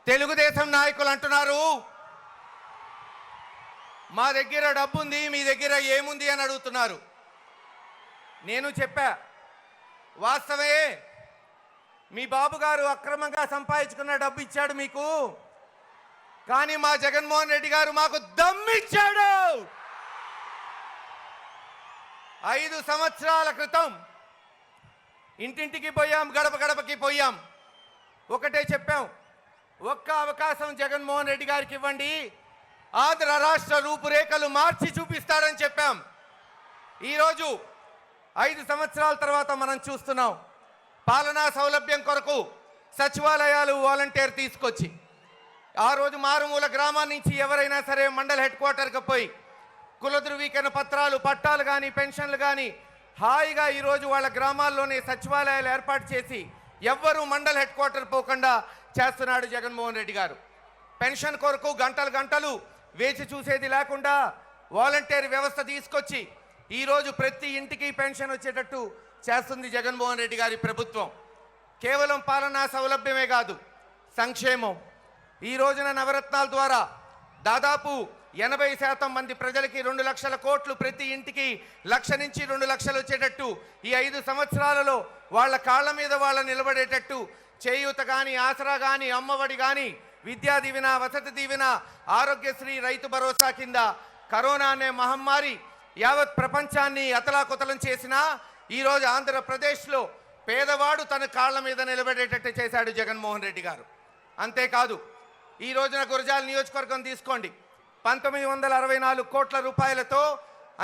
తెలుగుదేశం నాయకులు అంటున్నారు మా దగ్గర డబ్బు ఉంది, మీ దగ్గర ఏముంది అని అడుగుతున్నారు. నేను చెప్పా, వాస్తవే, మీ బాబు గారు అక్రమంగా సంపాదించుకున్న డబ్బు ఇచ్చాడు మీకు, కానీ మా జగన్మోహన్ రెడ్డి గారు మాకు దమ్మిచ్చాడు. 5 సంవత్సరాల క్రితం ఇంటింటికి పోయాం, గడప గడపకి పోయాం, ఒకటే చెప్పాం, ఒక్క అవకాశం జగన్మోహన్ రెడ్డి గారికి ఇవ్వండి, ఆంధ్ర రాష్ట్ర రూపురేఖలు మార్చి చూపిస్తాడని చెప్పాం. ఈరోజు 5 సంవత్సరాల తర్వాత మనం చూస్తున్నాం, పాలనా సౌలభ్యం కొరకు సచివాలయాలు వాలంటీర్ తీసుకొచ్చి, ఆ రోజు మారుమూల గ్రామాల నుంచి ఎవరైనా సరే మండల హెడ్ క్వార్టర్కి పోయి కుల ధృవీకరణ పత్రాలు, పట్టాలు కానీ పెన్షన్లు కానీ హాయిగా ఈరోజు వాళ్ళ గ్రామాల్లోనే సచివాలయాలు ఏర్పాటు చేసి ఎవ్వరూ మండల హెడ్ క్వార్టర్ పోకుండా చేస్తున్నాడు జగన్మోహన్ రెడ్డి గారు. పెన్షన్ కొరకు గంటలు గంటలు వేచి చూసేది లేకుండా వాలంటీర్ వ్యవస్థ తీసుకొచ్చి ఈరోజు ప్రతి ఇంటికి పెన్షన్ వచ్చేటట్టు చేస్తుంది జగన్మోహన్ రెడ్డి గారి ప్రభుత్వం. కేవలం పాలనా సౌలభ్యమే కాదు, సంక్షేమం. ఈ రోజున నవరత్నాల ద్వారా దాదాపు 80% మంది ప్రజలకి 2 లక్షల కోట్లు, ప్రతి ఇంటికి 1 నుంచి 2 లక్షలు వచ్చేటట్టు ఈ 5 సంవత్సరాలలో వాళ్ళ కాళ్ళ మీద వాళ్ళ నిలబడేటట్టు చేయూత కానీ, ఆసరా కానీ, అమ్మఒడి కానీ, విద్యా దీవెన, వసతి దీవెన, ఆరోగ్యశ్రీ, రైతు భరోసా కింద కరోనా అనే మహమ్మారి యావత్ ప్రపంచాన్ని అతలాకుతలం చేసినా ఈరోజు ఆంధ్రప్రదేశ్లో పేదవాడు తన కాళ్ళ మీద నిలబడేటట్టు చేశాడు జగన్మోహన్ రెడ్డి గారు. అంతేకాదు, ఈ రోజున గురజాల నియోజకవర్గం తీసుకోండి, 1964 కోట్ల రూపాయలతో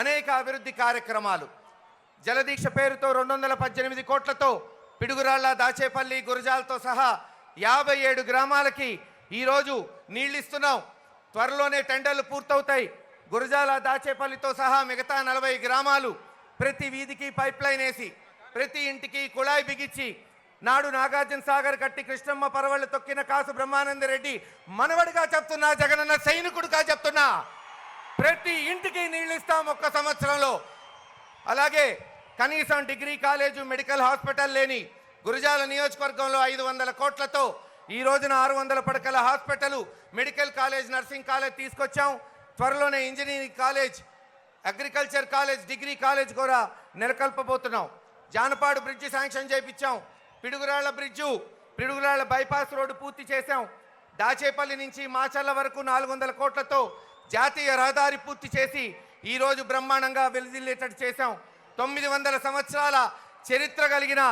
అనేక అభివృద్ధి కార్యక్రమాలు, జలదీక్ష పేరుతో 218 కోట్లతో పిడుగురాళ్ళ, దాచేపల్లి, గురజాలతో సహా 57 గ్రామాలకి ఈరోజు నీళ్ళు ఇస్తున్నాం. త్వరలోనే టెండర్లు పూర్తవుతాయి. గురజాల, దాచేపల్లితో సహా మిగతా 40 గ్రామాలు ప్రతి వీధికి పైప్ లైన్ వేసి ప్రతి ఇంటికి కుళాయి బిగించి, నాడు నాగార్జున సాగర్ కట్టి కృష్ణమ్మ పరవళ్ళు తొక్కిన కాసు బ్రహ్మానందరెడ్డి మనవడిగా చెప్తున్నా, జగనన్న సైనికుడిగా చెప్తున్నా, ప్రతి ఇంటికి నీళ్ళు ఇస్తాం 1 సంవత్సరంలో. అలాగే కనీసం డిగ్రీ కాలేజు, మెడికల్ హాస్పిటల్ లేని గురజాల నియోజకవర్గంలో 500 కోట్లతో ఈ రోజున 600 పడకల hospital, medical college, nursing college తీసుకొచ్చాం. త్వరలోనే engineering college, agriculture college, degree college కూడా నెలకొల్పబోతున్నాం. జానపాడు బ్రిడ్జి శాంక్షన్ చేయించాం. Piduguralla bridge, Piduguralla bypass road పూర్తి చేశాం. దాచేపల్లి నుంచి మాచర్ల వరకు 400 కోట్లతో జాతీయ రహదారి పూర్తి చేసి ఈరోజు బ్రహ్మాండంగా వెలిదిల్లేటట్టు చేశాం. 900 సంవత్సరాల చరిత్ర కలిగిన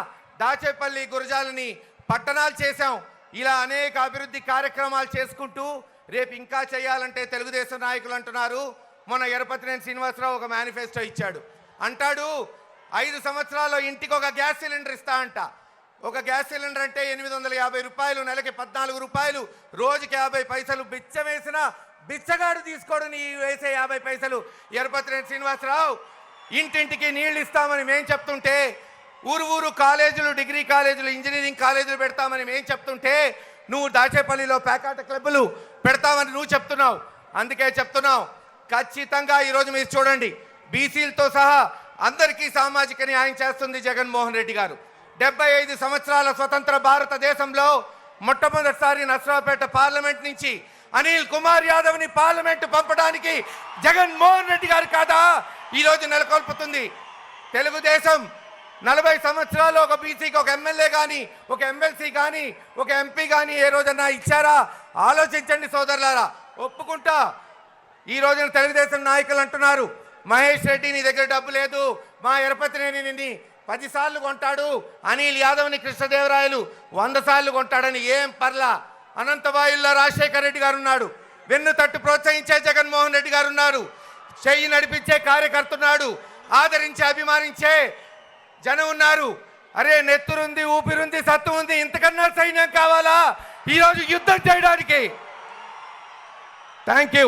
దాచేపల్లి, గురజాలని పట్టణాలు చేశాం. ఇలా అనేక అభివృద్ధి కార్యక్రమాలు చేసుకుంటూ రేపు ఇంకా చేయాలంటే తెలుగుదేశం నాయకులు అంటున్నారు, మొన్న ఎరపతినేని శ్రీనివాసరావు ఒక మేనిఫెస్టో ఇచ్చాడు, అంటాడు 5 సంవత్సరాల్లో ఇంటికి ఒక గ్యాస్ సిలిండర్ ఇస్తా అంట. ఒక గ్యాస్ సిలిండర్ అంటే 850 రూపాయలు, నెలకి 14 రూపాయలు, రోజుకి 50 పైసలు. బిచ్చం వేసిన బిచ్చగాడు తీసుకోడు నీ వేసే 50 పైసలు. ఎరపతినేని శ్రీనివాసరావు ఇంటింటికి నీళ్ళు ఇస్తామని మేం చెప్తుంటే, ఊరు కాలేజీలు, డిగ్రీ కాలేజీలు, ఇంజనీరింగ్ కాలేజీలు పెడతామని మేం చెప్తుంటే, నువ్వు దాచేపల్లిలో ప్యాకాట క్లబ్బులు పెడతామని నువ్వు చెప్తున్నావు. అందుకే చెప్తున్నావు, ఖచ్చితంగా ఈరోజు మీరు చూడండి, బీసీలతో సహా అందరికీ సామాజిక న్యాయం చేస్తుంది జగన్మోహన్ రెడ్డి గారు. 75 సంవత్సరాల స్వతంత్ర భారతదేశంలో మొట్టమొదటిసారి నర్సరావుపేట పార్లమెంట్ నుంచి అనిల్ కుమార్ యాదవ్ని పార్లమెంట్ పంపడానికి జగన్మోహన్ రెడ్డి గారు కాదా ఈరోజు నెలకొల్పుతుంది. తెలుగుదేశం 40 సంవత్సరాలు ఒక బీసీకి ఒక ఎమ్మెల్యే కానీ, ఒక ఎమ్మెల్సీ కానీ, ఒక ఎంపీ కానీ ఏ రోజన్నా ఇచ్చారా? ఆలోచించండి సోదరులారా. ఒప్పుకుంటా, ఈ రోజున తెలుగుదేశం నాయకులు అంటున్నారు, మహేష్ రెడ్డి నీ దగ్గర డబ్బు లేదు, మా ఎరపతినేని నిన్ను 10 సార్లు కొంటాడు, అనిల్ యాదవ్ని కృష్ణదేవరాయలు 100 సార్లు కొంటాడని. ఏం పర్లా, అనంతవాయుల్లో రాజశేఖర రెడ్డి గారు ఉన్నాడు, వెన్ను తట్టు ప్రోత్సహించే జగన్మోహన్ రెడ్డి గారు ఉన్నారు, చెయ్యి నడిపించే కార్యకర్తున్నాడు, ఆదరించే అభిమానించే జనం ఉన్నారు. అరే నెత్తురుంది, ఊపిరుంది, సత్తు ఉంది, ఇంతకన్నా సైన్యం కావాలా ఈరోజు యుద్ధం చేయడానికి? Thank you.